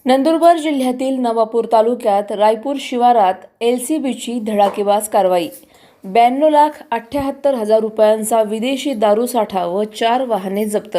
नंदुरबार जिल्ह्यातील नवापूर तालुक्यात रायपूर शिवारात LCBची धडाकेबाज कारवाई। 92,78,000 रुपयांचा विदेशी दारू साठा व 4 वाहने जप्त।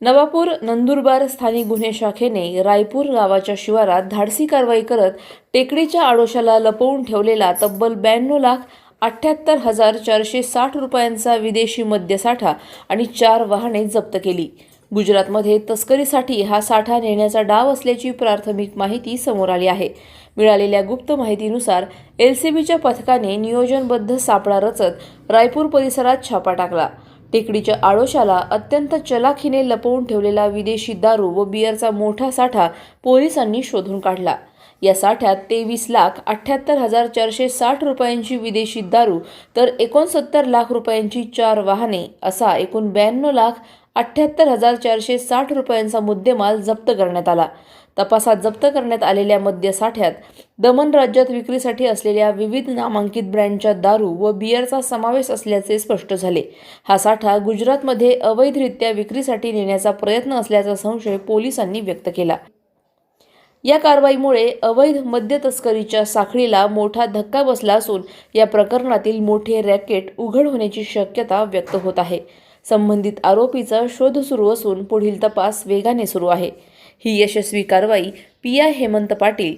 नवापूर नंदुरबार स्थानिक गुन्हे शाखेने रायपूर गावाच्या शिवारात धाडसी कारवाई करत टेकडीच्या आडोशाला लपवून ठेवलेला तब्बल 92,78,460 रुपयांचा विदेशी मद्यसाठा आणि 4 वाहने जप्त केली। गुजरातमध्ये तस्करीसाठी हा साठा नेण्याचा डाव असल्याची प्राथमिक माहिती समोर आली आहे। मिळालेल्या गुप्त माहितीनुसार LCBच्या पथकाने नियोजनबद्ध सापळा रचत रायपूर परिसरात छापा टाकला। टेकडीच्या आडोशाला अत्यंत चलाखीने लपवून ठेवलेला विदेशी दारू व बिअरचा मोठा साठा पोलिसांनी शोधून काढला। या साठ्यात 23,78,460 रुपयांची विदेशी दारू तर 69 लाख रुपयांची 4 वाहने असा एकूण 92,78,460 रुपयांचा मुद्देमाल जप्त करण्यात आला। तपासात जप्त करण्यात आलेल्या मद्यसाठ्यात दमन राज्यात विक्रीसाठी असलेल्या विविध नामांकित ब्रँडच्या दारू व बिअरचा समावेश असल्याचे स्पष्ट झाले। हा साठा गुजरातमध्ये अवैधरित्या विक्रीसाठी नेण्याचा प्रयत्न असल्याचा संशय पोलिसांनी व्यक्त केला। या कारवाईमुळे अवैध मद्य तस्करीच्या साखळीला मोठा धक्का बसला असून या प्रकरणातील मोठे रॅकेट उघड होण्याची शक्यता व्यक्त होत आहे। संबंधित आरोपीचा शोध सुरू असून पुढील तपास वेगाने सुरू आहे। ही यशस्वी कारवाई PI Hemant Patil,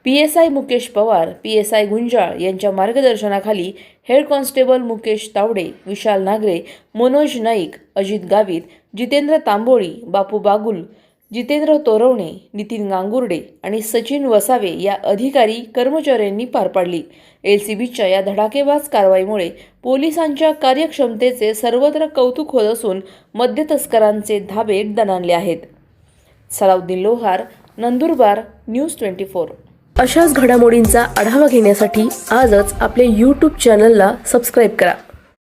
PSI Mukesh Pawar, PSI Gunjal यांच्या मार्गदर्शनाखाली हेड कॉन्स्टेबल मुकेश तावडे, विशाल नागरे, मनोज नाईक, अजित गावित, जितेंद्र तांबोळी, बापू बागुल, जितेंद्र तोरवणे, नितीन गांगुर्डे आणि सचिन वसावे या अधिकारी कर्मचाऱ्यांनी पार पाडली। LCBच्या या धडाकेबाज कारवाईमुळे पोलिसांच्या कार्यक्षमतेचे सर्वत्र कौतुक होत असून मद्य तस्करांचे धाबे दणाणले आहेत। सलाउद्दीन लोहार, नंदुरबार, न्यूज 24। अशाच घडामोडींचा आढावा घेण्यासाठी आजच आपले YouTube चॅनलला सबस्क्राईब करा।